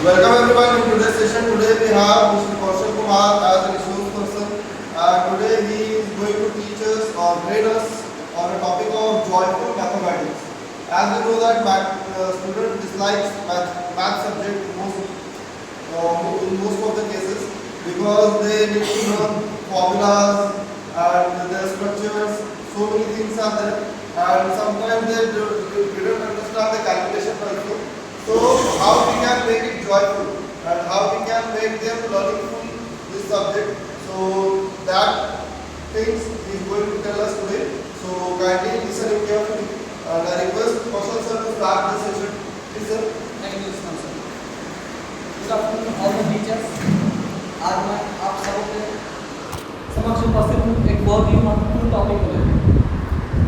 Welcome everyone in today's session. Today we have Mr. Kaushal Kumar as a resource person. Today he is going to teach us or grade us on a topic of joyful mathematics. As we know that student dislikes math subject in most of the cases because they need to learn formulas and their structures. So many things are there, and sometimes they don't understand the calculation also. So how we can make it joyful and how we can make them learning full this subject. So that things he is going to tell us today. So kindly listen carefully. And I request Kaushal sir to start the session. Please sir. Thank you, sir. Good afternoon, all the teachers. आज मैं आप सबों के समक्ष उपस्थित हूँ एक बहुत ही महत्वपूर्ण टॉपिक को लेकर,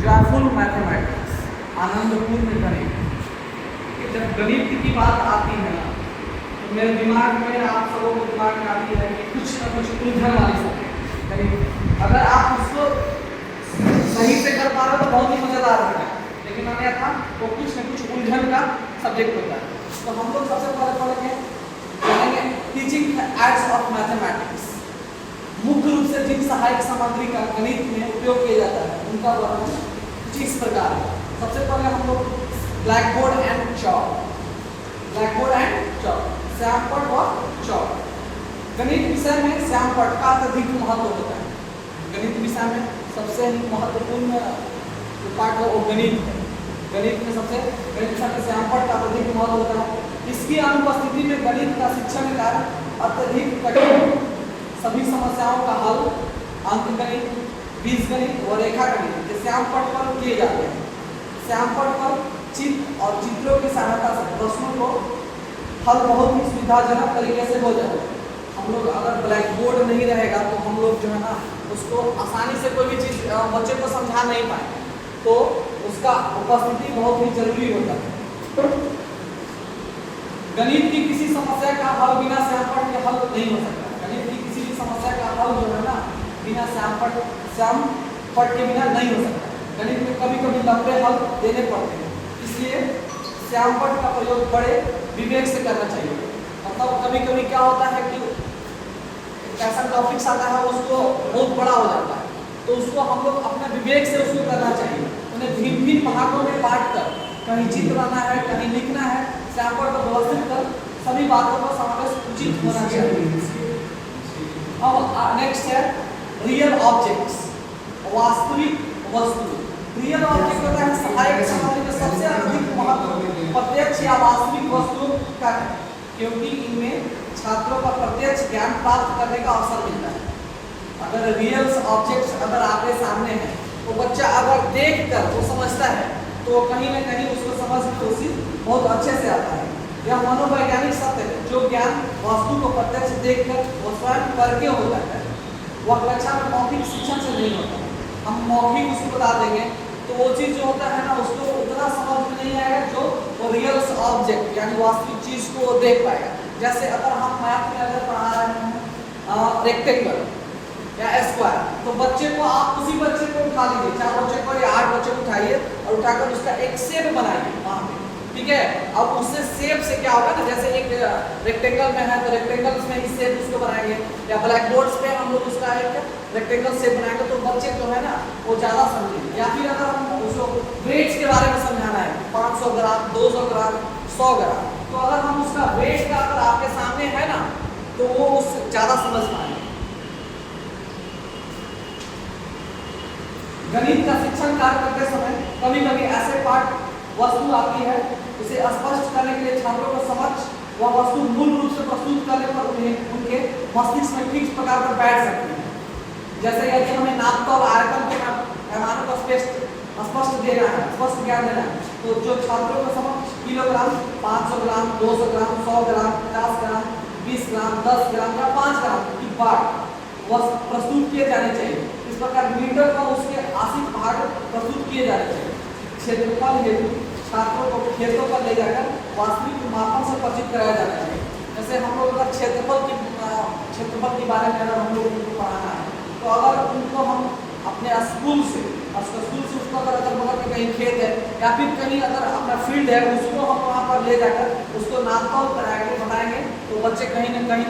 जॉयफुल मैथमेटिक्स, आनंदपूर्ण गणित। जब गणित की बात आती है ना, तो मेरे दिमाग में आप सबों को दिमाग में आती है कि कुछ ना कुछ उलझन वाली सब्जेक्ट गणित। अगर आप उसको सही से कर पा रहे हो तो बहुत ही मजेदार होगा, लेकिन अन्यथा वो कुछ न कुछ उलझन का सब्जेक्ट होता है। तो हम लोग सबसे पहले पढ़ेंगे टीचिंग एड्स ऑफ मैथमेटिक्स। मुख्य रूप से जिन सहायक सामग्री का गणित में उपयोग किया जाता है उनका वर्णन कुछ इस प्रकार है। सबसे पहले हम लोग ब्लैक बोर्ड एंड चॉक, श्यामपट्ट और चॉक। गणित विषय में श्यामपट्ट का अत्यधिक महत्व होता है। गणित विषय में सबसे महत्वपूर्ण पार्ट वो गणित है। गणित में श्यामपट्ट का अत्यधिक महत्व होता है। इसकी अनुपस्थिति में गणित का शिक्षण कार्य अत्यधिक कठिन, सभी समस्याओं का हल अंकगणित, बीजगणित और रेखा गणित के श्यामपट्ट पर किए जाते हैं। श्यामपट्ट पर चित्र और चित्रों की सहायता से प्रश्नों को हल बहुत ही सुविधाजनक तरीके से हो जाता है। हम लोग अगर ब्लैक बोर्ड नहीं रहेगा तो हम लोग जो है ना उसको आसानी से कोई भी चीज़ बच्चे को समझा नहीं पाएंगे, तो उसका उपस्थिति बहुत ही जरूरी होता है। गणित की किसी समस्या का हल बिना श्यामपट्ट के हल नहीं हो सकता। गणित की किसी भी समस्या का हल जो है ना बिना श्यामपट्ट के बिना नहीं हो सकता। गणित में कभी कभी लंबे हल देने पड़ते हैं, इसलिए श्यामपट्ट का प्रयोग बड़े विवेक से करना चाहिए। मतलब कभी कभी क्या होता है कि ऐसा टॉपिक्स आता है उसको बहुत बड़ा हो जाता है, तो उसको हम लोग अपने विवेक से उसको करना चाहिए। उन्हें भिन्न भिन्न भागों में बांट कर कहीं चित्र बनाना है, कहीं लिखना है, श्यामपट्ट को व्यवस्थित कर सभी बातों का समावेश उचित होना चाहिए। अब नेक्स्ट है रियल ऑब्जेक्ट्स, वास्तविक वस्तु। रियल ऑब्जेक्ट होता है सहायक सामग्री में सबसे अधिक महत्व प्रत्यक्ष या वास्तविक वस्तुओं का है, क्योंकि इनमें छात्रों का प्रत्यक्ष ज्ञान प्राप्त करने का अवसर मिलता है। अगर रियल ऑब्जेक्ट्स अगर आपके सामने है तो बच्चा अगर देख कर वो समझता है तो कहीं ना कहीं उसको समझ की कोशिश बहुत अच्छे से आता है। यह मनोवैज्ञानिक सत्य है, जो ज्ञान वस्तु को प्रत्यक्ष देखकर वो स्वयं करके होता है, वह कक्षा में मौखिक शिक्षण से नहीं होता। हम मौखिक उसको बता देंगे तो वो चीज़ जो होता है ना उसको उतना समझ में नहीं आएगा जो वो रियल ऑब्जेक्ट यानी वास्तविक चीज़ को देख पाएगा। जैसे अगर हम मैथ में अगर पढ़ा रहे हैं रेक्टेंगल या स्क्वायर, तो बच्चे को आप उसी बच्चे को उठा लीजिए, 4 बच्चे को या 8 बच्चे को उठाइए और उठाकर उसका एक शेप बनाइए वहाँ पे, ठीक है। अब उससे शेप से क्या होगा ना, जैसे एक रेक्टेंगल में है तो रेक्टेंगल में ही शेप उसको बनाएंगे, या ब्लैक बोर्ड्स पे हम लोग उसका एक रेक्टेंगल शेप बनाएंगे तो बच्चे जो है ना वो ज़्यादा समझेंगे। या फिर अगर हम उसको वेट्स के बारे में समझाना है, 500 ग्राम, 200 ग्राम, 100 ग्राम, तो अगर हम उसका वेट का अगर आपके सामने है ना तो वो उससे ज़्यादा समझ पाएंगे। गणित का शिक्षण कार्य करते समय कभी कभी ऐसे पाठ वस्तु आती है, इसे स्पष्ट करने के लिए छात्रों को समक्ष वह वस्तु मूल रूप से प्रस्तुत करने पर उन्हें उनके मस्तिष्क में किस प्रकार पर बैठ सकती है। जैसे यदि हमें नापतोल और आयतन के पैमाने को स्पष्ट देना है, स्पष्ट ज्ञान देना है, तो जो छात्रों को समक्ष किलोग्राम, 500 ग्राम, 200 ग्राम, 100 ग्राम, 50 ग्राम, 20 ग्राम, 10 ग्राम या 5 ग्राम की बाट वह प्रस्तुत किए जाने चाहिए। इस प्रकार मीटर का उसके आशिक भाग प्रस्तुत किए जाने चाहिए। क्षेत्रफल हेतु छात्रों को खेतों पर ले जाकर वास्तविक मापन से परिचित कराया जाना चाहिए। जैसे हम लोग अगर क्षेत्रफल के बारे में अगर हम लोग उनको पढ़ाना है तो अगर उनको हम अपने स्कूल से उसको अगर बगल में कहीं खेत है या फिर कहीं अगर अपना फील्ड है उसको हम वहाँ पर ले जाकर उसको नापतोल कराएंगे, बताएंगे बच्चे कहीं ना कहीं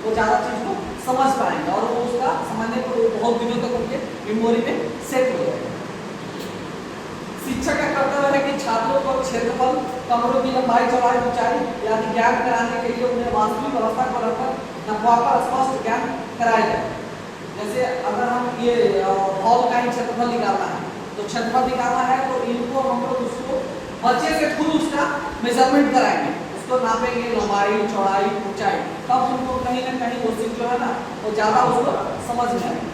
वो ज़्यादा चीज़ को समझ पाएंगे और वो उसका समझने को बहुत दिनों तक उनके मेमोरी में सेट हो जाएगा। शिक्षक का कर्तव्य है कि छात्रों को क्षेत्रफल, कमरों की लंबाई चौड़ाई ऊंचाई आदि ज्ञान कराने के लिए उन्हें वास्तविक अवस्था को रखकर नफवाकर स्पष्ट ज्ञान कराया जाए। जैसे अगर हम ये हॉल का ही क्षेत्रफल निकालना है तो क्षेत्रफल निकालना है तो इनको हम लोग उसको बच्चे से खुद उसका मेजरमेंट कराएंगे, उसको नापेंगे लंबाई चौड़ाई ऊंचाई, तब उनको कहीं ना कहीं वो चीज जो है ना वो ज़्यादा उसको समझ में आएगी,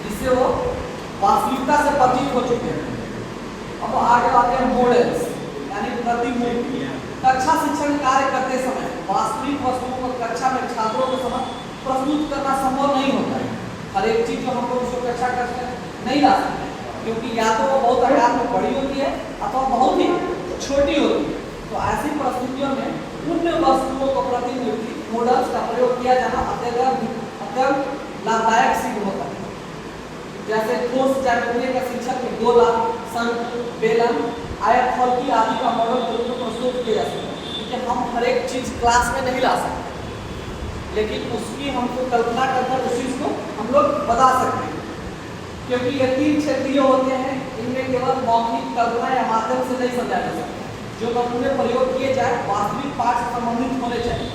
जिससे वो वास्तविकता से परिचित हो चुके हैं। अब आगे आते हैं मॉडल्स यानी प्रतिमूर्ति। कक्षा शिक्षण कार्य करते समय वास्तविक वस्तुओं को कक्षा में छात्रों के समक्ष प्रस्तुत करना संभव नहीं होता है। हर एक चीज जो हम लोग उसको कक्षा करते नहीं ला सकते, क्योंकि या तो वो बहुत आकार में बड़ी होती है अथवा बहुत ही छोटी होती है। तो ऐसी परिस्थितियों में उन वस्तुओं को प्रतिमूर्ति मॉडल्स का प्रयोग किया जाना अत्यंत लाभदायक सिद्ध होता है। जैसे ठोस ज्यामिति का शिक्षक गोला, शंकु, बेलन, आयतफलकी आदि का मॉडल के रूप में प्रस्तुत किया जा सकता है, क्योंकि हम हर एक चीज क्लास में नहीं ला सकते, लेकिन उसकी हमको कल्पना करकर उस चीज को हम लोग बता सकते हैं, क्योंकि ये 3 क्षेत्रीय होते हैं, इनमें केवल मौखिक कल्पना या माध्यम से नहीं समझाया जा सकता। जो नमूने प्रयोग किए जाए वास्तविक पाठ से संबंधित होने चाहिए।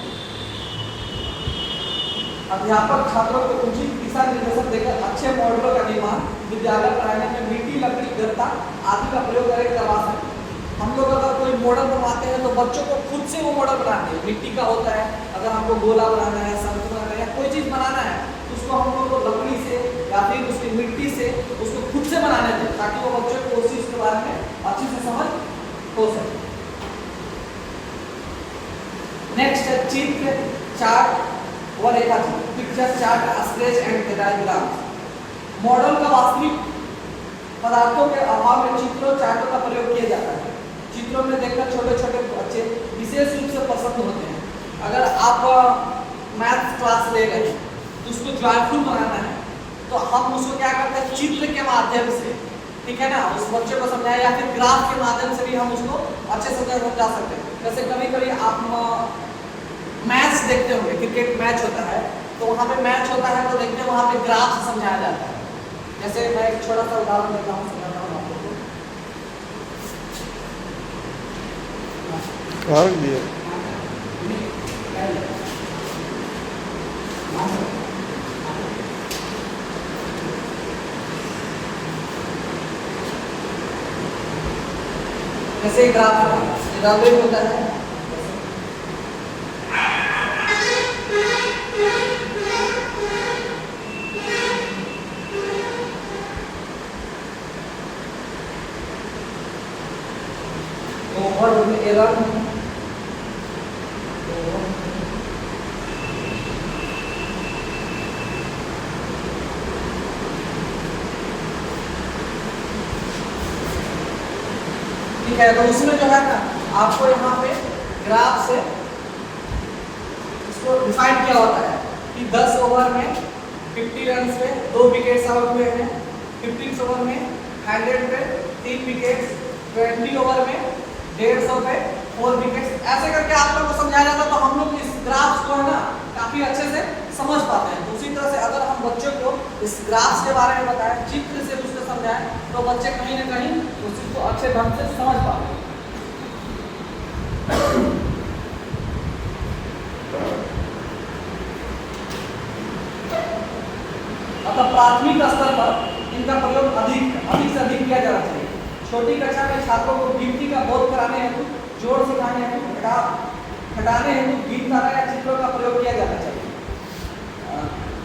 अध्यापक छात्रों को उचित दिशा निर्देशन देकर अच्छे मॉडलों का निर्माण विद्यालय पढ़ाने में मिट्टी, लकड़ी, गत्ता आदि का प्रयोग करवा सकते हैं। हम लोग अगर कोई मॉडल बनवाते हैं तो बच्चों को खुद से वो मॉडल बनाते हैं। मिट्टी का होता है, अगर हमको गोला बनाना है, शंकु बनाना है या कोई चीज़ बनाना है तो उसको हम लोग को लकड़ी से या फिर उसकी मिट्टी से उसको खुद से बनाने दें, ताकि वो बच्चों को उस चीज़ के बारे में अच्छी से समझ हो सके। नेक्स्ट है चित्र, चार्ट व रेखाचित्र, picture, chart, sketch and diagram. Model का वास्तविक पदार्थों के अभाव में चित्रों, चार्टों का प्रयोग किया जाता है। चित्रों में देखकर छोटे छोटे बच्चे विशेष रूप से पसंद होते हैं। अगर आप मैथ क्लास ले गए तो उसको जॉयफुल बनाना है तो हम उसको क्या करते हैं, चित्र के माध्यम से, ठीक है ना, उस बच्चे को समझाए या फिर ग्राफ के माध्यम से भी हम उसको अच्छे से समझा सकते हैं। जैसे कभी कभी आप मैच देखते होंगे, क्रिकेट मैच होता है तो वहाँ पे मैच होता है तो देखते हैं वहाँ पे ग्राफ से समझाया जाता है। जैसे मैं एक छोटा सा उदाहरण देता हूँ, समझाता हूँ आप लोगों को। जैसे ग्राफ होता है, और एरर ठीक है। तो उसमें जो है ना आपको यहाँ पे ग्राफ से इसको डिफाइन किया होता है कि 10 ओवर में 50 रन पे 2 विकेट्स आउट हुए हैं, 15 ओवर में 100 पे 3 विकेट्स, 20 ओवर में 150 पे 4 विकेट्स। ऐसे करके आप लोगों को समझाया जाता है, तो हम लोग इस ग्राफ को है ना काफी अच्छे से समझ पाते हैं। उसी तरह से अगर हम बच्चों को इस ग्राफ के बारे में बताएं, चित्र से उसको समझाएं, तो बच्चे कहीं ना कहीं उस चीज को अच्छे ढंग से समझ पाते हैं। अतः प्राथमिक स्तर पर इनका प्रयोग अधिक से अधिक किया जाना चाहिए। छोटी कक्षा में छात्रों को गिनती का बोध कराने हेतु, जोड़ सिखाने हेतु, घटाने हेतु गीत धारा या चित्रों का प्रयोग किया जाना चाहिए।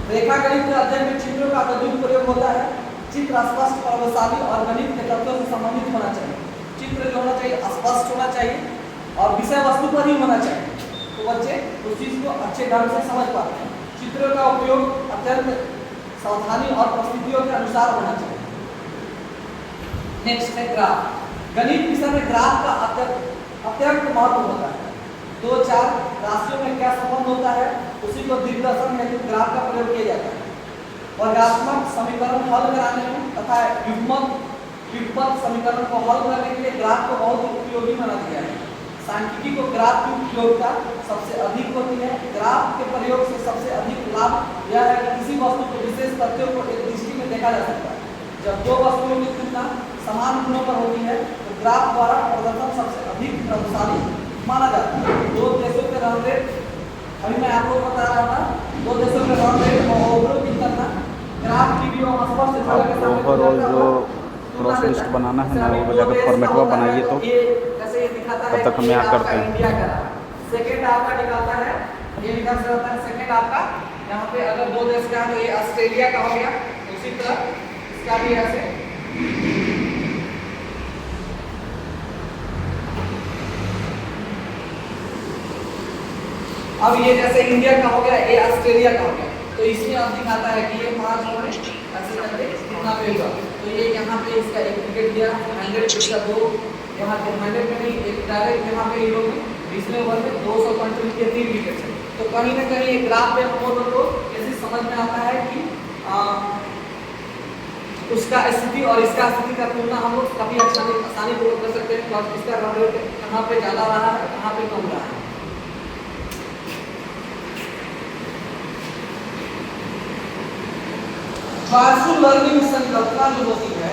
रेखा गणित के अध्ययन में चित्रों का अधिक प्रयोग होता है। चित्र स्पष्ट, प्रभावशाली और गणित के तत्वों से संबंधित होना चाहिए। चित्र जो होना चाहिए स्पष्ट होना चाहिए और विषय वस्तु पर ही होना चाहिए, तो बच्चे उस चीज को अच्छे ढंग से समझ पाते हैं। चित्रों का उपयोग अत्यंत सावधानी और परिस्थितियों के अनुसार होना चाहिए। नेक्स्ट है ग्राफ। गणित विषय में ग्राफ का अत्यंत महत्व होता है। 2-4 राशियों में क्या संबंध होता है उसी को दिग्दर्शन हेतु ग्राफ का प्रयोग किया जाता है। वर्गात्मक समीकरण हल कराने में तथा युग्मक समीकरण को हल करने के लिए ग्राफ को बहुत उपयोगी माना गया है। सांख्यिकी को ग्राफ की उपयोगिता सबसे अधिक होती है। ग्राफ के प्रयोग से सबसे अधिक लाभ यह है कि किसी वस्तु के विशेष तथ्यों को एक दृष्टि में देखा जा सकता है। जब दो वस्तुओं की तुलना समान गुणों पर होती है तो ग्राफ द्वारा प्रदर्शन सबसे अधिक प्रभावशाली माना जाता है। दो देशों के रन रेट, अभी मैं आपको बता रहा था, दो देशों के रन रेट और ओवरऑल की तुलना ग्राफ वीडियो स्पष्ट तरह के सामने ओवरऑल जो क्रॉस लिस्ट बनाना है ना वो जाकर फॉर्मेटवा बनाइए तो तब तक हम यहाँ करते हैं। इंडिया का सेकंड आपका निकालता है, ये निकाल सकता है सेकंड आपका। यहाँ पे अगर दो देश का है तो ये ऑस्ट्रेलिया का हो गया, उसी तरह इसका भी ऐसे। अब ये जैसे इंडिया का हो गया, ये ऑस्ट्रेलिया का हो गया, तो इसमें अब दिखाता है कि ये 5 ओवर ऐसे करके कितना पे होगा। तो ये यहाँ पे इसका एक विकेट दिया 100, इसका 2, यहाँ पे 100 में नहीं, एक डायरेक्ट यहाँ पे हीरो में 20वें ओवर में 200 कंट्री के 3 विकेट है। तो कहीं ना कहीं एक ग्राफ पे हम लोगों को ऐसे समझ में आता है कि उसका स्थिति और इसका स्थिति का तुलना हम लोग काफी आसानी पूर्वक कर सकते हैं। और इसका रन रेट कहाँ पे ज्यादा रहा है, कहाँ पे कम रहा है। जोयफुल लर्निंग संकल्पना जो होती है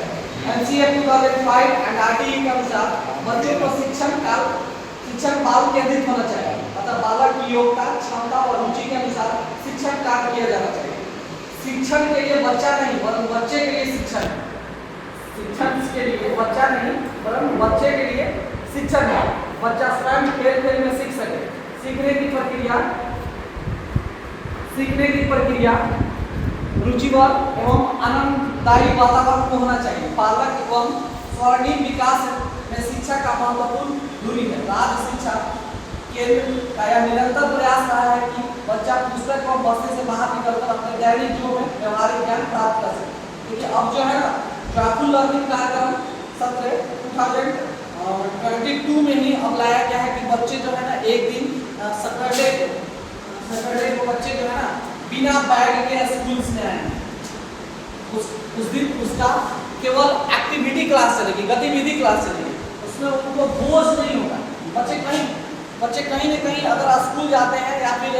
एनसीएफ 2005 एंड आरटीई के अनुसार बच्चों को शिक्षण काल केंद्रित होना चाहिए। अतः बालक की योग्यता, क्षमता और रुचि के अनुसार शिक्षण कार्य किया जाना चाहिए। शिक्षण के लिए बच्चा नहीं वरन बच्चे के लिए शिक्षण है। शिक्षण के लिए बच्चा नहीं वरन बच्चे के लिए शिक्षण है। बच्चा स्वयं खेल में सीख सके। सीखने की प्रक्रिया रुचिवर एवं आनंददायी वातावरण को होना चाहिए। बालक एवं स्वर्णिम विकास में शिक्षा का महत्वपूर्ण दूरी है। राज्य शिक्षा केंद्र का यह निरंतर प्रयास रहा है कि बच्चा पुस्तक और बस्ते से बाहर निकलकर अपने दैनिक जीवन में व्यवहारिक ज्ञान प्राप्त कर सके। क्योंकि अब जो है ना जोयफुल लर्निंग कार्यक्रम सत्र 2022 में ही अब लाया गया है कि बच्चे जो है ना एक दिन सैटरडे को बच्चे जो है ना बिना बैग के स्कूल में आएंगे। उस दिन उसका केवल एक्टिविटी क्लास चलेगी, गतिविधि क्लास चलेगी। उसमें उनको बोझ नहीं होगा। बच्चे कहीं न कहीं अगर स्कूल जाते हैं या फिर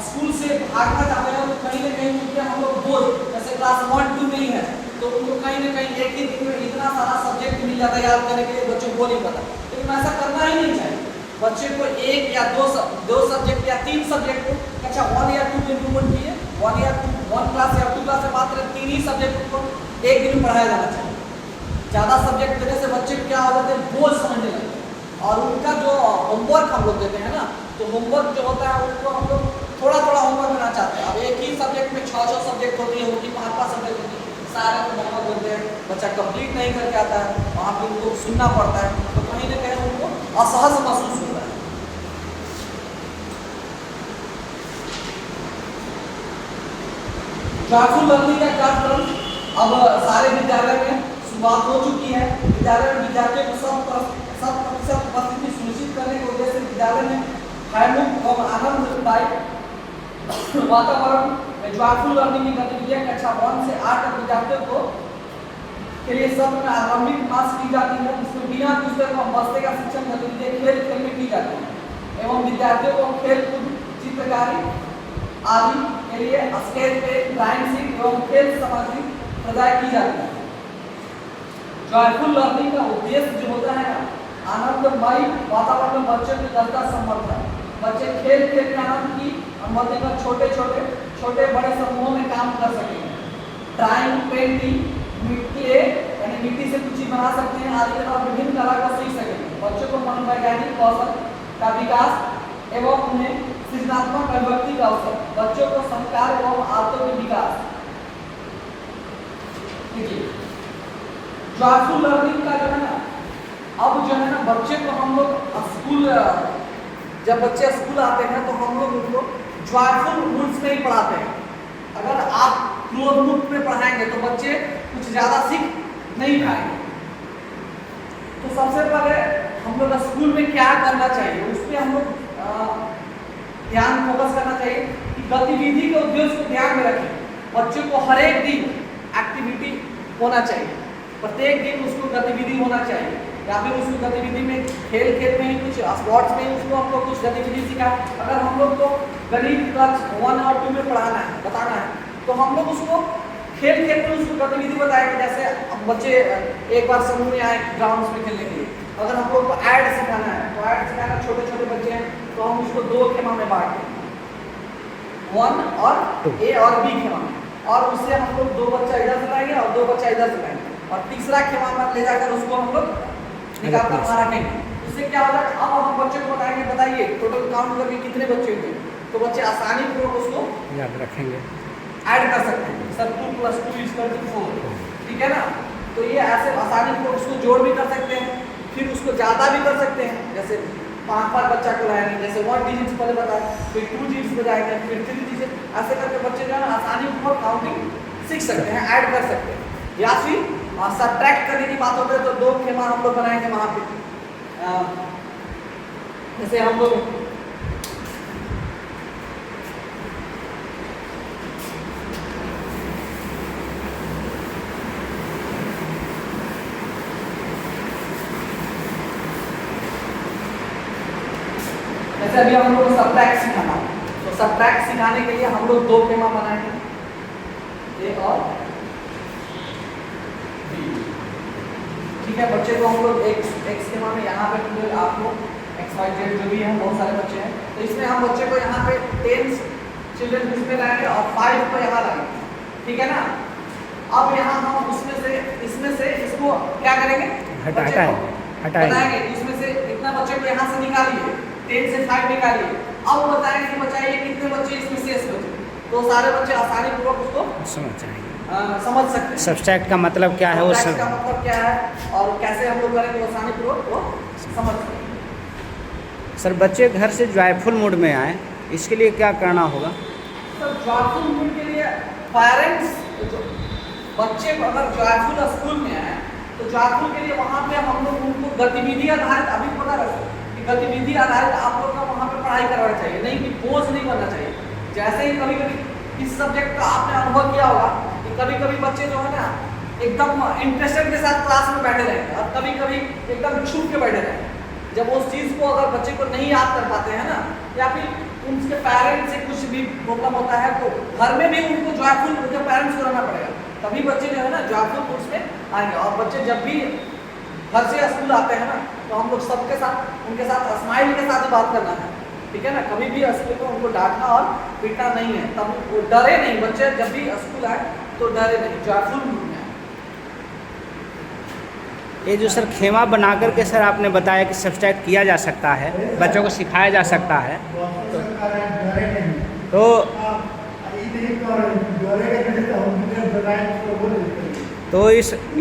स्कूल से भागना चाहते हैं तो कहीं न कहीं उनके हम लोग बोझ, जैसे क्लास 1, 2 में ही है तो उनको कहीं न कहीं एक ही दिन में इतना सारा सब्जेक्ट मिल जाता है याद करने के लिए, बच्चों को नहीं पता। लेकिन ऐसा करना ही नहीं चाहिए। बच्चे को 1 या 2 सब्जेक्ट या 3 सब्जेक्ट को अच्छा 1 या 2 इम्प्रूवमेंट किए, 1 क्लास या 2 क्लास से मात्र 3 ही सब्जेक्ट को एक दिन में पढ़ाया जाना चाहिए। ज़्यादा सब्जेक्ट देने से बच्चे क्या हो जाते हैं, बोझ समझने लगते हैं। और उनका जो होमवर्क हम लोग देते हैं ना, तो होमवर्क जो होता है उनको हम लोग थोड़ा होमवर्क देना चाहते हैं। अब एक ही सब्जेक्ट में 6 सब्जेक्ट होती है, उनकी 5 सब्जेक्ट होती है, सारे को होमवर्क देते हैं, बच्चा कंप्लीट नहीं करके आता है, वहाँ पर उनको सुनना पड़ता है, तो कहीं ना कहीं उनको असहज महसूस होता है। जोयफुल लर्निंग का कार्यक्रम अब सारे विद्यालय में शुरुआत हो चुकी है। विद्यालय में विद्यार्थियों को 100% उपस्थिति सुनिश्चित करने के उद्देश्य से विद्यालय में भयमुक्त और आनंददायी वातावरण में जोयफुल लर्निंग की गतिविधियां कक्षा 1 से 8 तक विद्यार्थियों को के लिए सत्र में आरंभिक पास की जाती है। इसमें बिना पुस्तक और बस्ते का शिक्षण गतिविधियां खेल में की जाती है एवं विद्यार्थियों को खेल कूद, चित्रकारी आदि के लिए स्केच पेन, ड्राइंग शीट एवं खेल सामग्री प्रदान की जाती है। जोयफुल लर्निंग का उद्देश्य जो होता है आनंदमयी वातावरण में बच्चों की दक्षता समर्थन। बच्चे खेल में आनंद की अनुमति कर छोटे बड़े समूहों में काम कर सकेंगे। ड्राइंग, पेंटिंग, मिट्टी से कुछ चीज बना सकते हैं आदि और विभिन्न कला को सीख सकेंगे। बच्चों को मनोवैज्ञानिक कौशल का विकास एवं उन्हें सृजनात्मक अभिव्यक्ति का अवसर। बच्चों को संस्कार एवं आदतों के विकास। जोयफुल लर्निंग का जो है ना, अब जो है ना बच्चे को हम लोग स्कूल, जब बच्चे स्कूल आते हैं तो हम लोग उनको जोयफुल रूल्स में ही पढ़ाते हैं। अगर आप क्रोध मुक्त में पढ़ाएंगे तो बच्चे कुछ ज़्यादा सीख नहीं पाएंगे। तो सबसे पहले हम लोग स्कूल में क्या करना चाहिए उस पर हम लोग ध्यान फोकस करना चाहिए कि गतिविधि के उद्देश्य को ध्यान में रखें। बच्चों को हर एक दिन एक्टिविटी होना चाहिए, प्रत्येक दिन उसको गतिविधि होना चाहिए। या फिर उसको गतिविधि में खेल में ही कुछ स्पोर्ट्स में ही उसको हम लोग कुछ गतिविधि सिखाए। अगर हम लोग को गणित क्लास 1 और 2 में पढ़ाना है, बताना है, तो हम लोग उसको खेल में उसको गतिविधि बताएंगे। जैसे अब बच्चे एक बार समूह में आए ग्राउंड्स में खेलने के लिए, अगर हम लोग को ऐड सिखाना है तो ऐड सिखाना, छोटे बच्चे हैं तो हम उसको 2 खेमा में बांट दें, 1 और A और B खेमा में, और उससे हम लोग 2 बच्चा इधर से लाएंगे और 2 बच्चा इधर से लाएंगे, और तीसरा खेमा में ले जाकर उसको हम लोग निकाल कर वहाँ रखेंगे। इससे क्या होगा, अब हम बच्चे को बताएंगे, बताइए टोटल काउंट करके कितने बच्चे हुए, तो बच्चे आसानी पूर्वक उसको याद रखेंगे, ऐड कर सकते हैं। सर 2 + 2 = 4, ठीक है ना। तो ये ऐसे आसानी पूर्वक उसको जोड़ भी कर सकते हैं, फिर उसको ज़्यादा भी कर सकते हैं। जैसे 5 बच्चा को लाएंगे, जैसे 1 डिजिट पहले बताया, फिर 2 डिजिट बजाएंगे, फिर 3 डिजिट, ऐसे करके बच्चे जो है ना आसानी पूर्वक काउंटिंग सीख सकते हैं, ऐड कर सकते हैं। या फिर सब्ट्रैक्ट करने की बात होती है तो 2 खेमा हम लोग बनाएंगे वहाँ पे। जैसे हम लोग जैसे अभी हम लोग को सब्ट्रैक्ट सिखाना है, तो सब्ट्रैक्ट सिखाने के लिए हम लोग 2 खेमा बनाएंगे, A और B, ठीक है। बच्चे को हम लोग x खेमा में यहाँ पे आप लोग x y z जो भी है, बहुत सारे बच्चे हैं, तो इसमें हम बच्चे को यहाँ पे 10 चिल्ड्रन इसमें लाएंगे और 5 को यहाँ लाएंगे, ठीक है ना। अब यहाँ हम इसमें से इसको क्या करेंगे, बताएंगे इसमें से इतना बच्चे को यहाँ से निकालिए, 10 से 5 निकालिए। अब बताएंगे कि बच्चा ये कितने बच्चे इसमें शेष बचे, तो सारे बच्चे आसानी पूर्वक उसको समझ सकते हैं। सब्ट्रैक्ट का मतलब क्या है, वो सब्ट्रैक्ट का मतलब क्या है और कैसे हम लोग करेंगे, वो आसानी पूर्वक वो समझ सकते हैं। सर बच्चे घर से जॉयफुल मूड में आए, इसके लिए क्या करना होगा? सर जॉयफुल मूड के लिए पेरेंट्स, बच्चे अगर जॉयफुल स्कूल में आए तो जॉयफुल के लिए वहाँ पे हम लोग उनको गतिविधि आधारित, अभी पता रहे कि गतिविधि आधारित आप लोग का वहाँ पे पढ़ाई करवाना चाहिए, नहीं कि बोझ नहीं बनना चाहिए। जैसे ही कभी इस सब्जेक्ट का आपने अनुभव किया होगा कि कभी बच्चे जो है ना एकदम इंटरेस्टेड के साथ क्लास में बैठे रहेंगे और कभी एकदम छूट के बैठे रहेंगे। जब उस चीज़ को अगर बच्चे को नहीं याद कर पाते हैं ना, या फिर उनके पेरेंट्स से कुछ भी प्रॉब्लम होता है, तो घर में भी उनको जॉयफुल उनके पेरेंट्स को रहना पड़ेगा, तभी बच्चे जो है ना जॉयफुल मूड में आएंगे। और बच्चे जब भी घर से स्कूल आते हैं ना, तो हम लोग सबके साथ उनके साथ स्माइल के साथ ही बात करना है, ठीक है ना। कभी भी स्कूल में उनको डांटना और पीटना नहीं है, तब वो डरे नहीं, बच्चे जब भी स्कूल आए तो डरे नहीं, जॉयफुल मूड में आए। ये जो सर खेमा बना करके सर आपने बताया कि सब्ट्रैक्ट किया जा सकता है, बच्चों को सिखाया जा सकता है, तो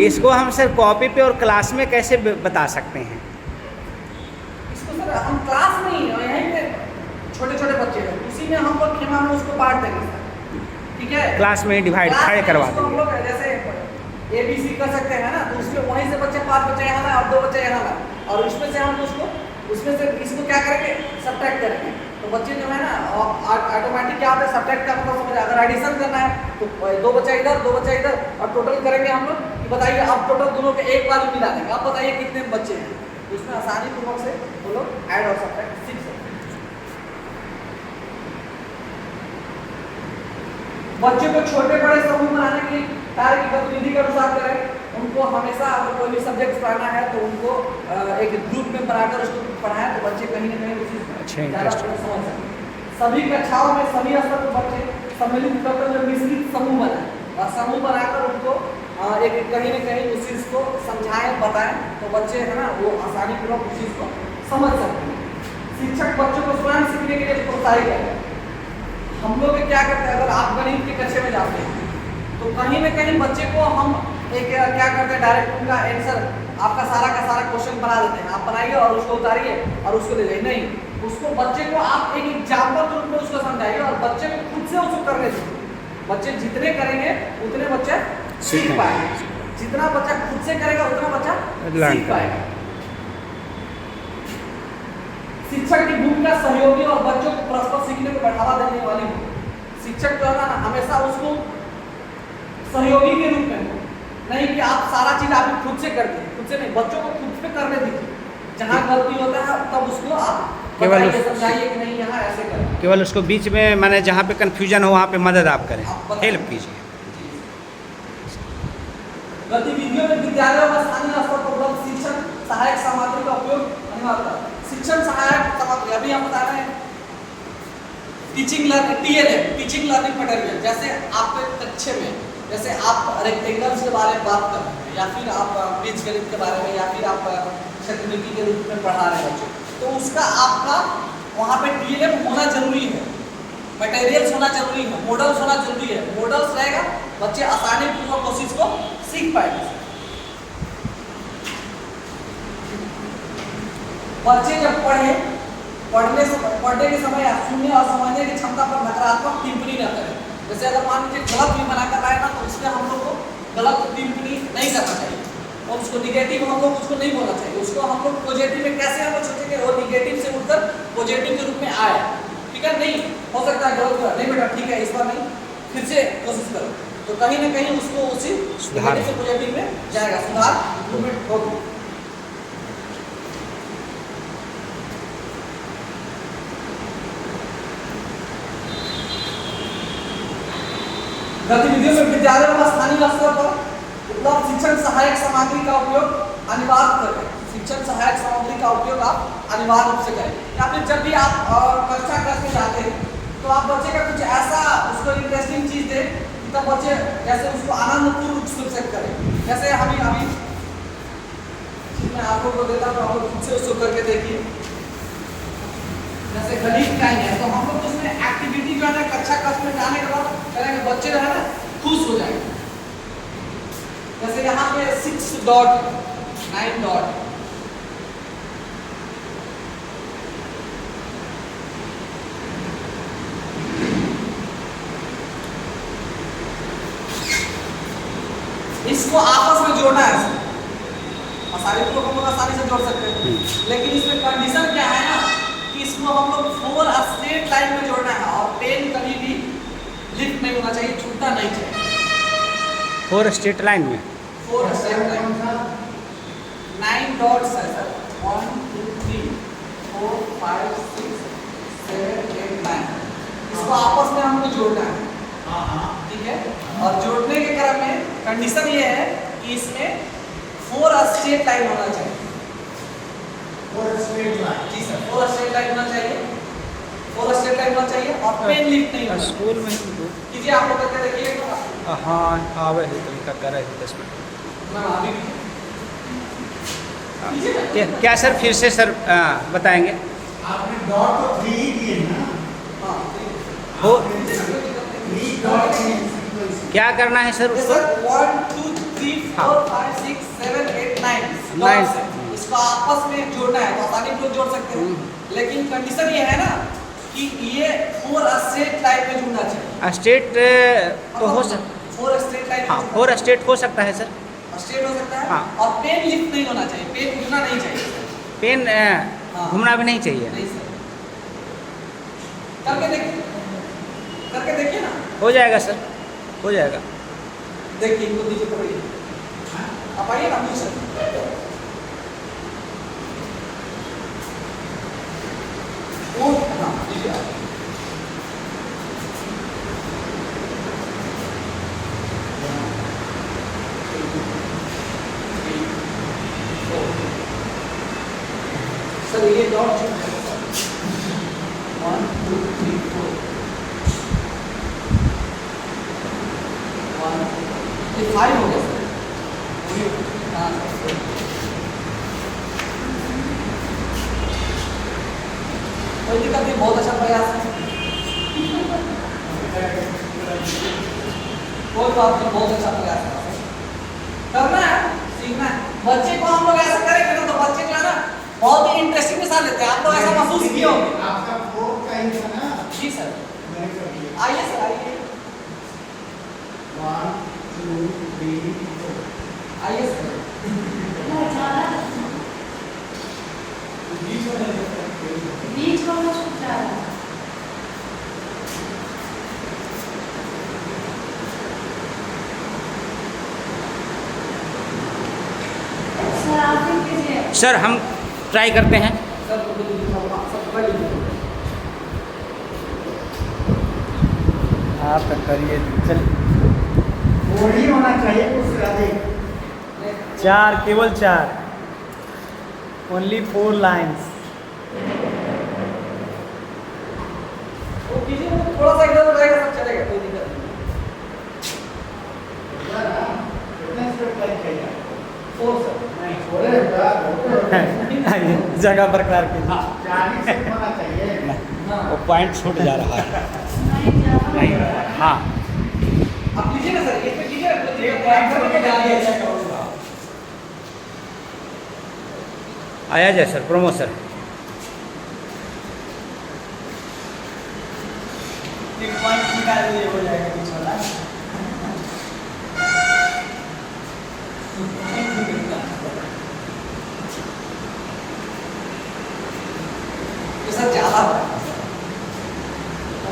इसको हम सर कॉपी पे और क्लास में कैसे बता सकते हैं? इसको सर हम क्लास में ही, यहीं पे छोटे बच्चे हैं, उसी में हम लोग खेमा में उसको बांट देंगे सर, ठीक है। क्लास में डिवाइड खड़े करवा देंगे हम लोग, जैसे ABC कर सकते हैं ना, तो उसमें वहीं से बच्चे 5 बच्चे यहाँ लाए और 2 बच्चे यहाँ लाए, और उसमें से हम उसमें से इसको क्या करेंगे, सब्ट्रैक्ट करेंगे। तो बच्चे जो है ना ऑटोमेटिक क्या होता है, सब्ट्रैक्ट का मतलब समझ, अगर एडिशन करना है तो 2 बच्चा इधर 2 बच्चा इधर, और टोटल करेंगे हम लोग कि बताइए अब टोटल दोनों के एक बार मिला देंगे, अब बताइए कितने बच्चे हैं, तो उसमें आसानी पूर्वक से वो लोग ऐड और सब्ट्रैक्ट सीख सकते हैं। बच्चों को छोटे बड़े समूह बनाने के लिए कार्य की गतिविधि के अनुसार करें। उनको हमेशा अगर कोई भी सब्जेक्ट पढ़ना है तो उनको एक ग्रुप में बनाकर उसको पढ़ाएं, तो बच्चे कहीं ना कहीं उसी समझ सकें। सभी कक्षाओं में सभी स्तर पर बच्चे सम्मिलित करकर मिश्रित समूह बनाएं, और समूह बनाकर उनको एक कहीं ना कहीं उस चीज़ को समझाएं, बताएं, तो बच्चे है ना वो आसानी पूर्वक उस चीज़ को समझ सकते हैं। शिक्षक बच्चों को स्वयं सीखने के लिए प्रोत्साहित करें। हम लोग क्या करते हैं, अगर आप गणित के कक्षा में जाते हैं तो कहीं ना कहीं बच्चे को हम एक क्या करते हैं, डायरेक्ट उनका आंसर आपका सारा का सारा क्वेश्चन बना देते हैं, आप बनाइए और उसको उतारिए और उसको ले जाइए। नहीं, उसको बच्चे को आप एक एग्जाम्पल के रूप में उसको समझाइए और बच्चे को खुद से उसको करने दीजिए। बच्चे जितने करेंगे उतने बच्चे सीख पाएंगे, जितना बच्चा खुद से करेगा उतना बच्चा सीख पाएगा। शिक्षक की भूमिका सहयोगी और बच्चों को परस्पर सीखने को बढ़ावा देने वाली हो। शिक्षक जो है ना हमेशा उसको सहयोगी के रूप में, नहीं कि आप सारा चीज आप खुद से कर दीजिए, खुद खुद से नहीं, बच्चों को खुद पे करने दीजिए। जहाँ गलती होता है तब उसको आप केवल बताइए, समझाइए कि नहीं यहाँ ऐसे करें। केवल उसको बीच में माने जहाँ पे कन्फ्यूजन हो वहाँ पे मदद आप करें, आप बताइए। हेल्प कीजिए। गतिविधियों में विद्यालयों में स्थानीय स्तर पर उपलब्ध शिक्षण सहायक सामग्री का उपयोग अनिवार्य है। शिक्षण सहायक सामग्री अभी हम बता रहे हैं teaching learning TLM teaching learning material. जैसे आपके कक्षा में जैसे आप रेक्टेंगल्स के बारे में बात कर रहे हैं या फिर आप बीजगणित के बारे में या फिर आप क्षेत्रविधि के रूप में पढ़ा रहे हैं बच्चों, तो उसका आपका वहाँ पे TLM होना जरूरी है, मटेरियल्स होना जरूरी है, मॉडल्स होना जरूरी है। मॉडल्स रहेगा बच्चे आसानी पूर्वक उस चीज को सीख पाएंगे। बच्चे जब पढ़ने के समय सुनने और समझने की क्षमता पर नकारात्मक टिप्पणी न करें। जैसे अगर मान लीजिए गलत भी बनाकर आए ना, तो उसमें हम लोग को गलत टिप्पणी नहीं करना चाहिए और उसको निगेटिव हम लोग उसको नहीं बोलना चाहिए। उसको हम लोग पॉजिटिव में कैसे हम लोग सोचेंगे वो निगेटिव से उठकर पॉजिटिव के रूप में आए, ठीक है। नहीं हो सकता है गलत हुआ, नहीं बेटा ठीक है इस बार नहीं, फिर से कोशिश करो, तो कहीं ना कहीं उसको उसी सुधार से पॉजिटिव में जाएगा, सुधार इम्प्रूवमेंट होगी। गतिविधियों में विद्यालयों में स्थानीय स्तर पर उपलब्ध शिक्षण सहायक सामग्री का उपयोग अनिवार्य करें। शिक्षण सहायक सामग्री का उपयोग आप अनिवार्य रूप से करें। या फिर जब भी आप कक्षा क्लास में जाते हैं तो आप बच्चे का कुछ ऐसा उसको इंटरेस्टिंग चीज दें तब बच्चे जैसे उसको आनंदपूर्ण रूप से एक्सेप्ट करें। जैसे अभी मैं आप लोग को देता हूँ, आप लोग खुद से उसको करके देखिए। जैसे गणित का है तो हम लोग उसमें एक्टिविटी जो है ना कक्षा क्लास में जाने के बाद करेंगे, बच्चे जो है ना खुश हो जाएंगे। जैसे यहाँ पे 6 डॉट 9 डॉट इसको आपस में जोड़ना है और सारे को हम लोग आसानी से जोड़ सकते हैं, लेकिन इसमें कंडीशन क्या है ना कि इसको हम लोग 4 स्ट्रेट लाइन में जोड़ना है और पेन कभी भी लिफ्ट नहीं होना चाहिए, छूटना नहीं चाहिए। 4 स्ट्रेट लाइन में 4 स्ट्रेट लाइन 9 डॉट्स है सर, 1 2 3 4 5 6 7 8 9 इसको आपस में हमको जोड़ना है, ठीक है। और जोड़ने के क्रम में कंडीशन ये है कि इसमें 4 स्ट्रेट लाइन होना चाहिए। 4 स्ट्रेट लाइन, जी सर 4 स्ट्रेट लाइन होना चाहिए, 4 स्ट्रेट लाइन होना चाहिए और पेन लिफ्ट नहीं होना चाहिए। स्कूल में कीजिए आप लोग करके देखिए एक बार। हाँ आवे है तरीका करे 10 मिनट मैं अभी क्या सर फिर से सर बताएंगे। आपने डॉट तो 3 ही दिए ना, हाँ हो 3 डॉट क्या करना है सर उसको? 1 2 3 4 5 6 7 8 9 9 इसको आपस में जोड़ना है, तो आसानी से लोग जोड़ सकते हैं, लेकिन कंडीशन ये है ना कि ये 4 स्ट्रेट लाइन में जुड़ना चाहिए। स्टेट तो हो सकता 4 स्ट्रेट लाइन, हाँ 4 स्टेट हो सकता है सर, स्ट्रेट हो सकता है। हाँ। और पेन लिफ्ट नहीं होना चाहिए, पेन उठना नहीं चाहिए, पेन घूमना भी नहीं चाहिए। नहीं सर। करके देखिए ना, हो जाएगा सर, हो जाएगा। देखिए इनको दीजिए, पकड़िए आप आइए ना मुझसे। वो हाँ दीजिए आप। सर ये डॉट 1 2 3 4 ये 5 हो गया सर। हाँ कोई दिक्कत नहीं, बहुत अच्छा प्रयास है, कोई बात नहीं, बहुत अच्छा प्रयास है। करना है, सीखना है। बच्चे को हम लोग ऐसा करेंगे ना तो बच्चे जो है ना बहुत ही इंटरेस्टिंग के साथ लेते हैं। आप लोग ऐसा महसूस किए होंगे। आपका 4 का ही था ना, जी सर, मैंने कर दिया। आइए सर आइए, 1 2 3 4 आइए सर। बीच वाला छूटा है। सर सर हम ट्राई करते हैं। सर सब कर लीजिए। आप करिए चल। वही होना चाहिए कुछ अधिक। 4 केवल 4 ओनली 4 लाइन्स। वो कीजिए, वो थोड़ा सा इधर उधर रहेगा, सब चलेगा, कोई दिक्कत नहीं। 4 सर। जगह प्रकार के वो पॉइंट छूट जा रहा है। नहीं जाओ। नहीं, हाँ आप कीजिए ना सर, इसमें कीजिए ना, कोई दिक्कत नहीं, आंसर लेके जाइए। आया जाए सर, प्रोमो सर। एक पॉइंट निकाल लिए हो जाएगा कुछ वाला। ये सर ज़्यादा है।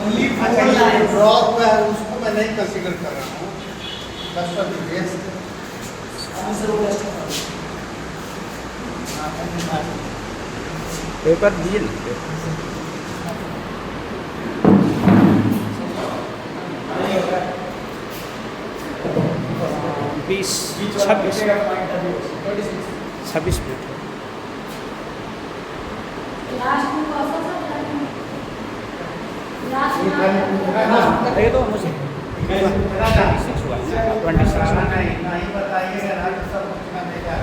Only 4 lines. ड्रॉ हुआ है उसको मैं नहीं कंसीडर कर रहा हूँ। बस फॉर द रेस्ट सर वो टेस्ट कर। पेपर दीजिए ना। 20 26 26 मिनट। लास्ट में कौन सा था? लास्ट में ये तो मुझे 26 हुआ, 26 हुआ। नहीं बताइएगा ना तो सब कुछ ना देगा।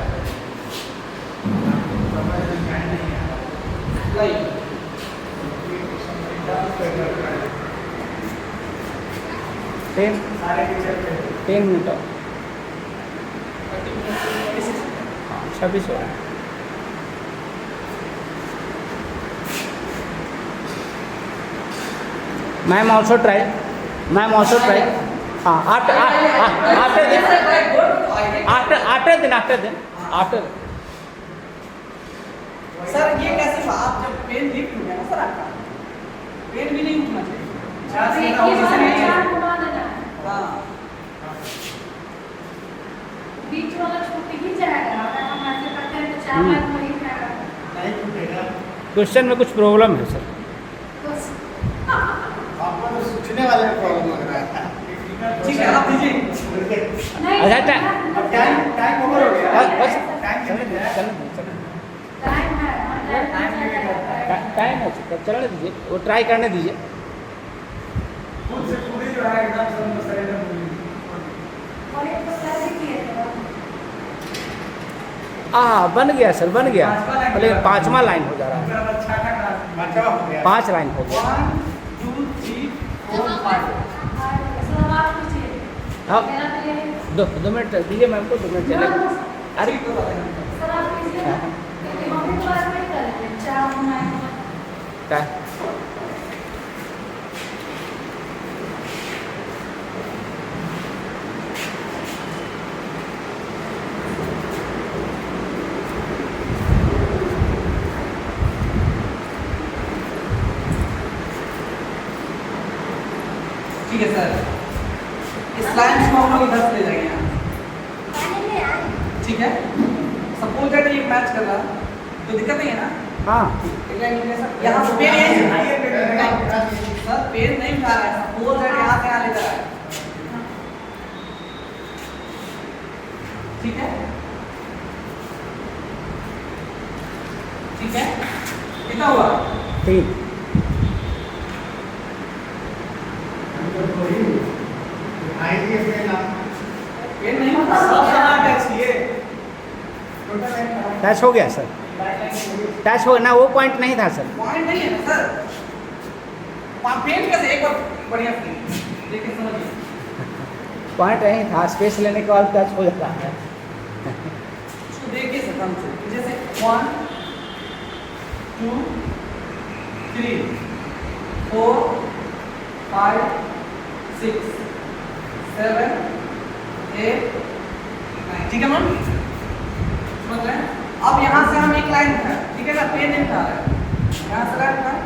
लाइक 10 मिनट और 26 हो रहा है। Ma'am also try, ma'am also try. हाँ आफ्टर दिन सर ये कैसे हुआ? आप जब पेन लीक हो गया ना सर, आपका पेन भी नहीं उठना चाहिए। एक ही बार में 4 घुमा देना है। हाँ बीच वाला छूट ही जाएगा। अगर हम ऐसे करते हैं तो 4 लाख वही जाएगा। नहीं छूटेगा। क्वेश्चन में कुछ प्रॉब्लम है सर। बस आपको तो सूचने वाले में प्रॉब्लम लग रहा है। ठीक है, आप दीजिए। नहीं। अच्छा, अब टाइम ओवर हो गया। बस टाइम टाइम है। टाइम हो चुका, चलने दीजिए, वो ट्राई करने दीजिए। खुद से खुद ही जो है एकदम सब सरेंडर हो गई। और एक तो सर भी किए थे। बन गया सर, बन गया। लेकिन 5वां लाइन हो जा रहा है। बचाव हो गया। 5 लाइन हो गया। 1 2 3 4 5। सब आप कीजिए। हाँ। मेरा तो ये 2 मिनट दीजिए मैम को, 2 मिनट चलेगा। अरे सर आप कीजिए ना। क्योंकि हम एक बार में करेंगे 4 घुमाएंगे। क्या ठीक है सर, इस लाइन को हम लोग इधर से ले जाएंगे यहाँ। ठीक है, सपोज दैट ये मैच कर रहा है तो दिक्कत नहीं है ना? हाँ एक लाइन लिखने सर, यहाँ से पेन नहीं सर, पेन नहीं उठा रहा है। सपोज दैट यहाँ से यहाँ ले जा रहा है। ठीक है, ठीक है, कितना हुआ? 3 आइए अपने नाम। पेन नहीं उठा सब रहा सामान है। टच किए। टोटल एक टच हो गया सर, टच हो गया ना, वो पॉइंट नहीं था सर। पॉइंट नहीं है ना सर, वहाँ पेन कैसे? एक बार बढ़िया से देखिए, समझिए। पॉइंट नहीं था, स्पेस लेने के बाद टच हो जाता है। इसको देखिए सर, ढंग से जैसे 1 2 3 4 5 6 7 8 9। ठीक है मैम, समझ रहे हैं? अब यहाँ से हम एक लाइन उठाए, ठीक है ना? पेन नहीं उठा रहा है, यहाँ से लाइन उठाए,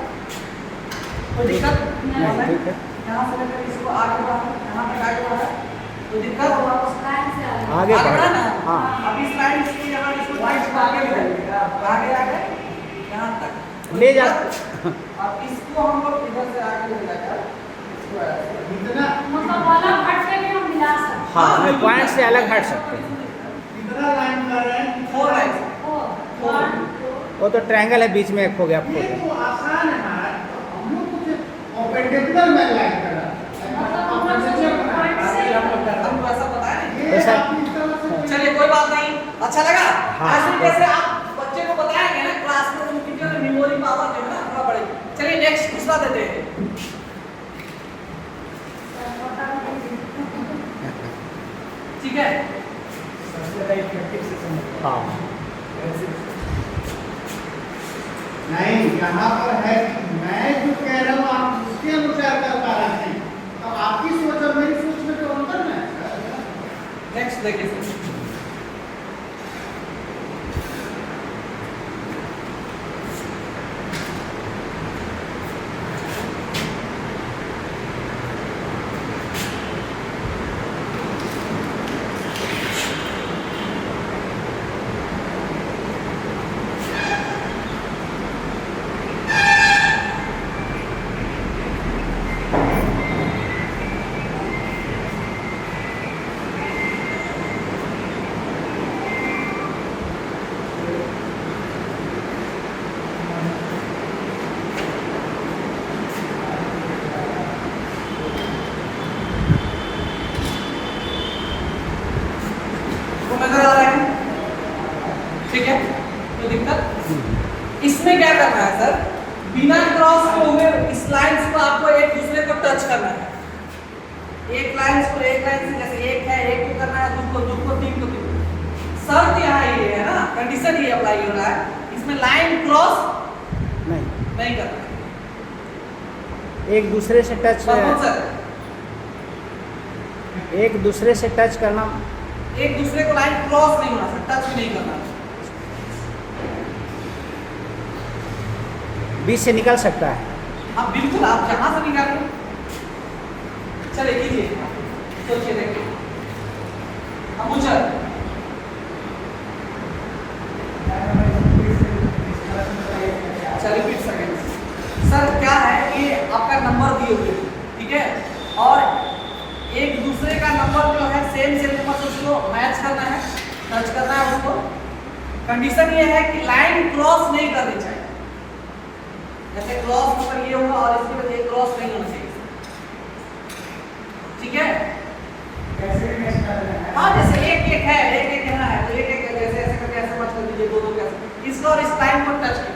कोई दिक्कत नहीं, ठीक है। यहाँ से लेकर इसको आगे बढ़ा, यहाँ तक आगे बढ़ा, तो दिक्कत उस लाइन से आगे। आगे आगे बढ़ा बढ़ा ना। हाँ अब इस लाइन से यहाँ इसको पॉइंट आगे ले जाएंगे, आगे आगे यहाँ तक ले जा अब इसको हम लोग इधर से आगे ले जाकर इसको ऐसे। इतना मतलब अलग हट के भी हम मिला सकते हैं। हाँ पॉइंट से अलग हट सकते हैं। इतना लाइन कर रहे हैं 4 लाइन फोर, 1, 2, वो तो ट्रायंगल है बीच में एक हो गया ये आपको तो आसान है महाराज, हम लोग कुछ परपेंडिकुलर में लाइन कर रहा मतलब हम लोग सोचे पॉइंट से हमको ऐसा पता है नहीं। ये ऐसा- आप इस तरह से चलिए कोई बात नहीं, अच्छा लगा। हाँ। ऐसे कैसे आप बच्चे को बताएंगे ना क्लास में, उनकी जो मेमोरी पावर जो है ना थोड़ा बढ़ेगी। चलिए नेक्स्ट दूसरा देते हैं। ठीक है, हाँ नहीं, यहाँ पर है कि मैं जो कह रहा हूँ आप उसके अनुसार कर पा रहे हैं। अब आपकी सोच और मेरी सोच में तो अंतर है। नेक्स्ट देखिए सर। तो नजर आ रहा है, ठीक है। तो दिक्कत इसमें क्या करना है सर, बिना क्रॉस के हुए इस लाइंस को आपको एक दूसरे को टच करना है। एक लाइंस को एक लाइन से, जैसे एक है एक को करना है, दो को तीन को तीन। शर्त यहाँ ये है ना, कंडीशन ये अप्लाई हो रहा है, इसमें लाइन क्रॉस नहीं करना है। एक दूसरे से टच सर एक दूसरे से टच करना एक दूसरे को लाइन क्रॉस नहीं होना, टच भी नहीं करना। बीच से निकल सकता है। आप बिल्कुल आप जहां से निकालें, चले कीजिए, सोचिए देखिए। अब मुझे रिपीट सेकंड सर, क्या है कि आपका नंबर दिए हुए हैं, ठीक है, और एक दूसरे का नंबर जो है सेम नंबर से उसको मैच करना है, टच करना है उसको। कंडीशन ये है कि लाइन क्रॉस नहीं करनी चाहिए। जैसे क्रॉस मतलब ये होगा और इसकी वजह से क्रॉस नहीं होना चाहिए, ठीक है। हाँ, जैसे एक एक है, एक एक यहाँ है, तो एक एक जैसे ऐसे करके ऐसे मत कर दीजिए, दो दो कैसे, इसको और इस लाइन को टच कीजिए।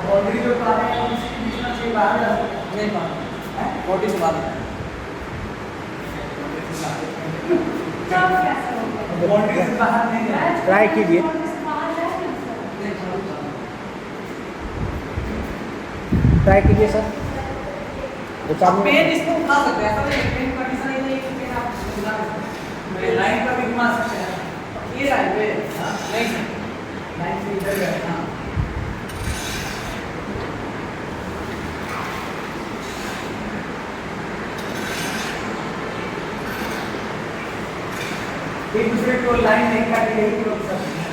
बॉडी जो पानी है उसके बीच में से बाहर जा सकते हैं। नहीं बात है, बॉडी से बात है। जब कैसे होगा? बॉडी से बाहर नहीं जाए। ट्राई कीजिए। बॉडी से बाहर जाएगा सर। ट्राई कीजिए सर। आप पेन इसको उठा सकते हैं, ऐसा नहीं है, पेन कंडीशन ये नहीं है कि पेन आप उठा सकते हैं। लाइन पर भी घुमा सकते हैं। ये लाइन पे नहीं सर, लाइन से इधर गए। हाँ। एक दूसरे को लाइन नहीं काटी, यही रोक सकते हैं।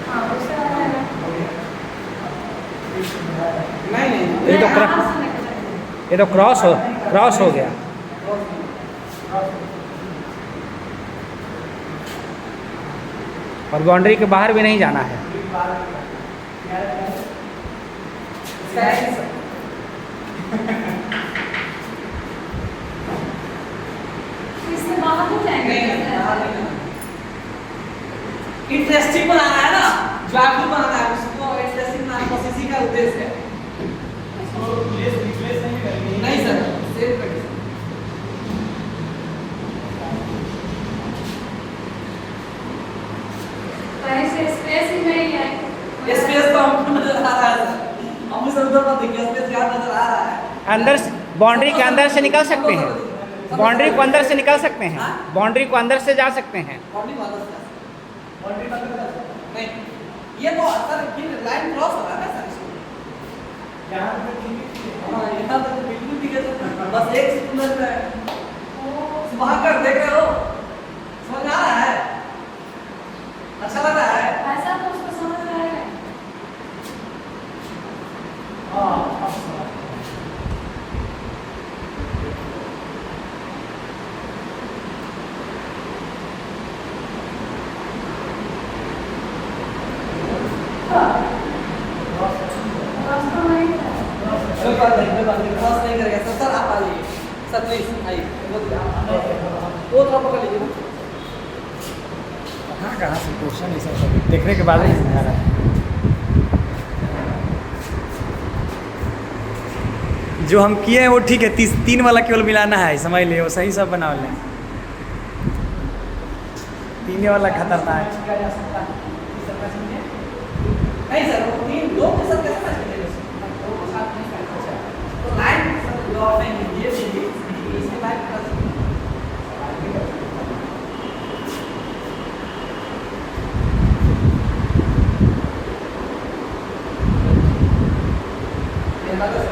हाँ, उससे आ जाएगा। नहीं ये तो मैं आराम से लेकर जाऊंगी। ये तो क्रॉस हो गया। और बाउंड्री के बाहर भी नहीं जाना है। इसका आंसर इससे बाहर हो जाएंगे इंटरेस्टिंग बनाना है ना, जॉयफुल बनाना है, उसको इंटरेस्टिंग बनाना बस इसी का उद्देश्य है। नहीं सर, सेव करिए। ऐसे स्पेस ही नहीं है। स्पेस तो हमको नजर आ रहा है सर, हम उस उधर मत देखिए, स्पेस क्या नजर आ रहा है। अंदर बाउंड्री के अंदर से निकल सकते हैं, बाउंड्री को अंदर से निकल सकते हैं, बाउंड्री को अंदर से जा सकते हैं। बाउंड्री नहीं, ये तो सर लाइन क्रॉस हो रहा है ना सर, यहाँ तक तो बिल्कुल ठीक है सर, बस एक सेकंड में वहाँ कर देख रहे हो, समझ आ रहा है, अच्छा लग रहा है। ऐसा तो उसको समझ में आएगा। रास्ता नहीं है। कोई बात नहीं, क्रॉस नहीं करेगा सर। सर आप आ जाइए सर, प्लीज आइए, वो थोड़ा पकड़ लीजिए। कहाँ से क्वेश्चन ऐसा सब देखने के बाद ही समझ आ रहा है। जो हम किए हैं वो ठीक है, 3 वाला केवल मिलाना है, समझ लिए वो सही सब बना लें। 3 वाला खतरनाक। नहीं सर, वो तीन दो के साथ कैसे मैच करेंगे? दो के साथ नहीं मैच करेंगे। तो लाइन सर लॉ नहीं, ये भी इसके लाइन का ये बात है।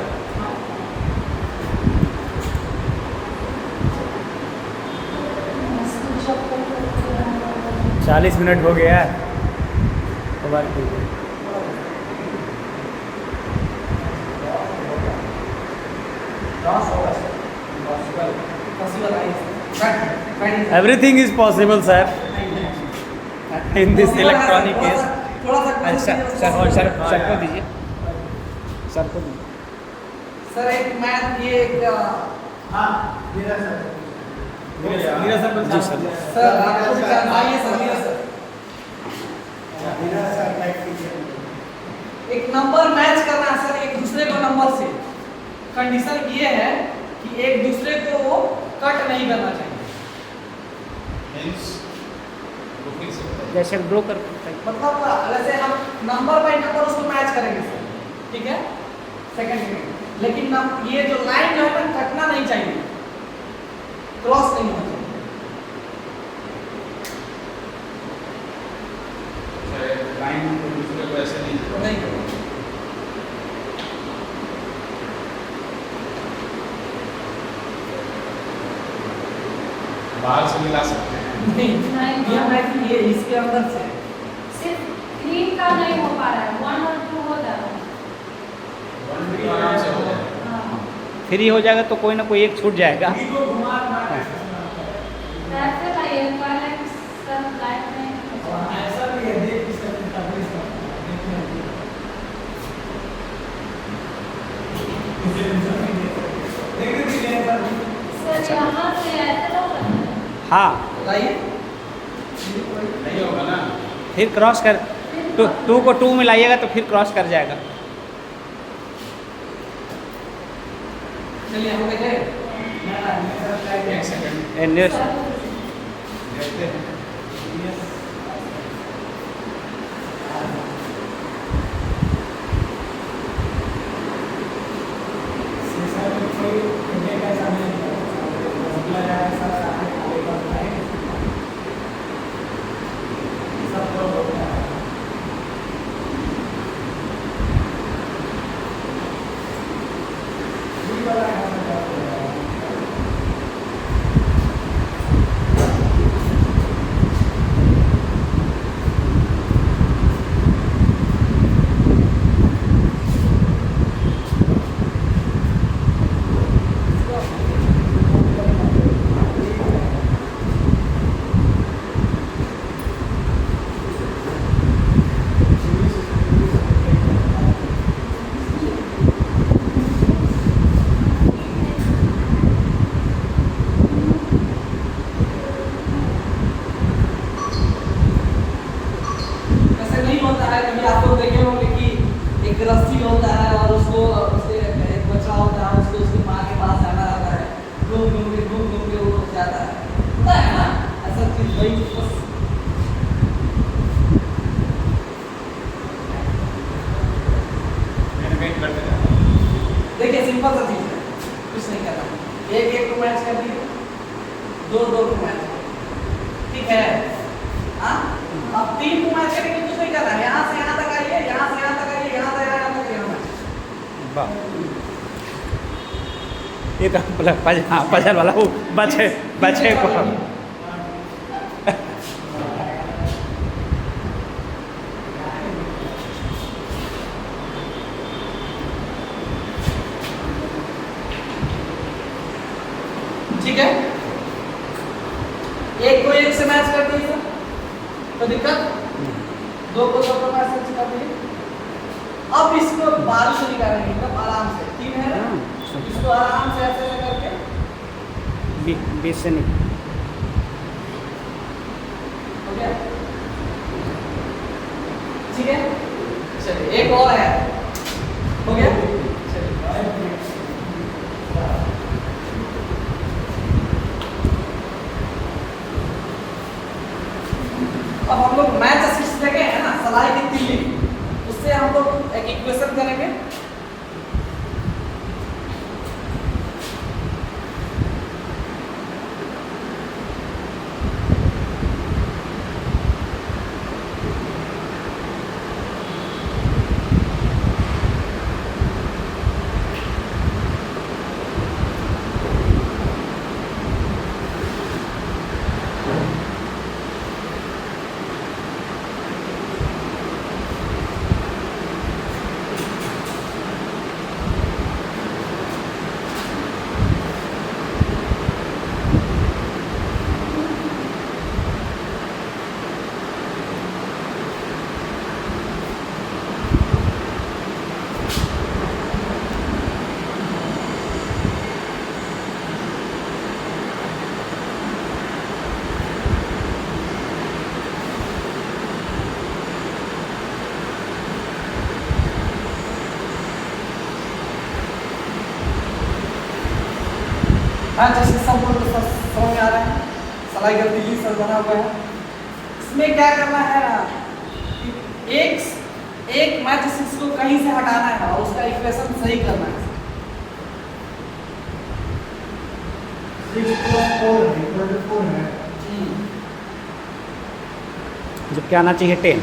40 मिनट हो गया है। बार कीजिए। Everything is possible, sir. In this electronic case. Sir को दीजिए, सर को दीजिए। सर एक मैथ ये एक जी सर। सर आपको भी आइए सर, मीरा सर एक नंबर मैच करना है सर एक दूसरे को नंबर से। कंडीशन ये है कि एक दूसरे को वो कट नहीं करना चाहिए। जैसे ब्रोकर मतलब जैसे हम नंबर बाय नंबर उसको मैच करेंगे सर, ठीक है सेकंड, लेकिन ये जो लाइन जो है ना कटना नहीं चाहिए, क्रॉस नहीं होना चाहिए। लाइन को दूसरे को ऐसे नहीं नहीं बाहर से मिला सकते हैं। नहीं, ये इसके अंदर से सिर्फ 3 का नहीं हो पा रहा है, 1 और 2 हो जा रहा है। आराम से हो जाए। हाँ। फ्री हो जाएगा तो कोई ना कोई एक छूट जाएगा। ऐसे लाइए पहले सब लाइट में सर यहाँ से ऐसे लोग हाँ, लाइए नहीं होगा ना। फिर क्रॉस कर, 2 को 2 में लाइएगा तो फिर क्रॉस कर जाएगा। चलिए हम देखें। एक सेकंड एंड देखते हैं। कभी आप लोग देखे होंगे कि एक रस्सी होता है और उसको उसके एक बच्चा होता है, उसको उसकी माँ के पास जाना रहता है, घूम घूम के वो जाता है, होता है ना ऐसा चीज। वही बस देखिए सिंपल सा चीज है, कुछ नहीं करना, एक को मैच कर दिए, दो को मैच, ठीक है। हाँ, अब 3 को मैच करेंगे, कुछ नहीं करना, यहाँ से यहाँ तक आइए, यहाँ से यहाँ तक आइए, यहाँ से यहाँ तक यहाँ। वाह, ये तो पजल वाला वो बचे को ठीक है, एक को एक से मैच कर दीजिए तो दिक्कत, 2 को 2 मैच कर दीजिए। अब इसको बारिश से निकालेंगे एकदम आराम से, ठीक है ना? इसको आराम से ऐसे करके 20 से नहीं हो गया, ठीक है। चलिए एक और है, हो गया। अब हम लोग मैच असिस्ट देखे हैं ना, सलाई की तिल्ली, उससे हम लोग एक इक्वेशन करेंगे। हाँ, जैसे सब लोग समझ में आ रहा है, सलाई का दिल्ली सर बना हुआ है। इसमें क्या करना है ना, एक मैच इसको कहीं से हटाना है और उसका इक्वेशन सही करना है। 6 + 4 = 4 है। जबकि आना चाहिए 10।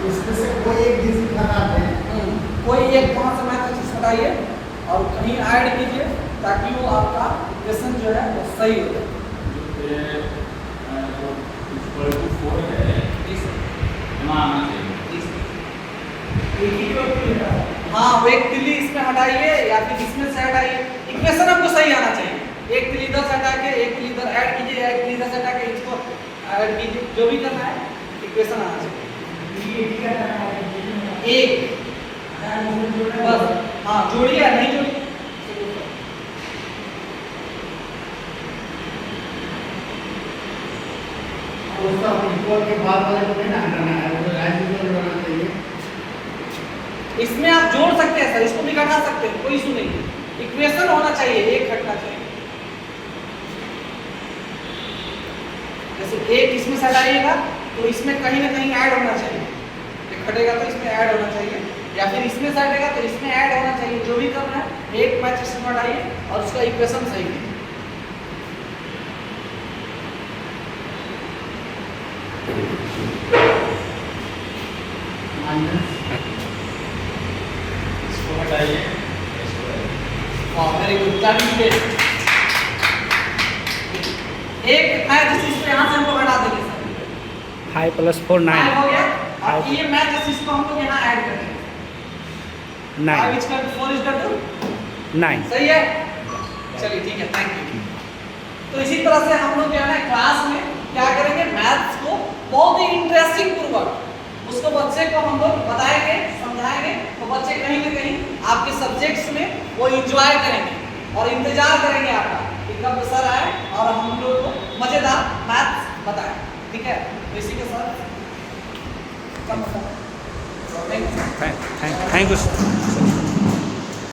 इसमें से कोई एक डिजिट हटा दें। कोई एक वहाँ से मैच हटाइए और कहीं ऐड कीजिए ताकि वो आपका इक्वेशन जो है वो सही हो जाए। हाँ, वो एक तिल्ली इसमें हटाइए या फिर इसमें से हटाइए, इक्वेशन आपको सही आना चाहिए। एक तिल्ली इधर से हटा के एक तिल्ली इधर ऐड कीजिए, एक तिल्ली इधर से हटा के इसको ऐड कीजिए, जो भी करना है इक्वेशन आना चाहिए। एक बस, हाँ जोड़िए या नहीं जोड़िए। उसका इक्वल के बाद वाले को नहीं ना हटाना है, वो लाइन इक्वल होना चाहिए। इसमें आप जोड़ सकते हैं सर, इसको भी घटा सकते हैं, कोई इशू नहीं है। इक्वेशन होना चाहिए, एक घटना चाहिए। जैसे एक इसमें से हटाइएगा तो इसमें कहीं ना कहीं ऐड होना चाहिए, एक घटेगा तो इसमें ऐड होना चाहिए, या फिर इसमें से हटेगा तो इसमें ऐड होना चाहिए। जो भी करना है एक मैच इसमें हटाइए और उसका इक्वेशन सही है। इसको हटाइए, वेरी गुड, एक मैच इसको यहाँ से हम लोग हटा देंगे सर। 5 + 4 9 9 हो गया। अब ये मैच इसको हम लोग यहाँ ऐड करेंगे। 9 5 is equal to 4 is equal to 9। सही है, चलिए ठीक है, थैंक यू। तो इसी तरह से हम लोग जो है ना क्लास में क्या करेंगे, मैथ्स को बहुत ही इंटरेस्टिंग पूर्वक उसको बच्चे को हम लोग बताएंगे, समझाएंगे, तो बच्चे कहीं ना कहीं आपके सब्जेक्ट्स में वो इंजॉय करेंगे और इंतजार करेंगे आपका कि कब सर आए और हम लोग को मजेदार मैथ्स बताएं, ठीक है? तो इसी के साथ थैंक यू।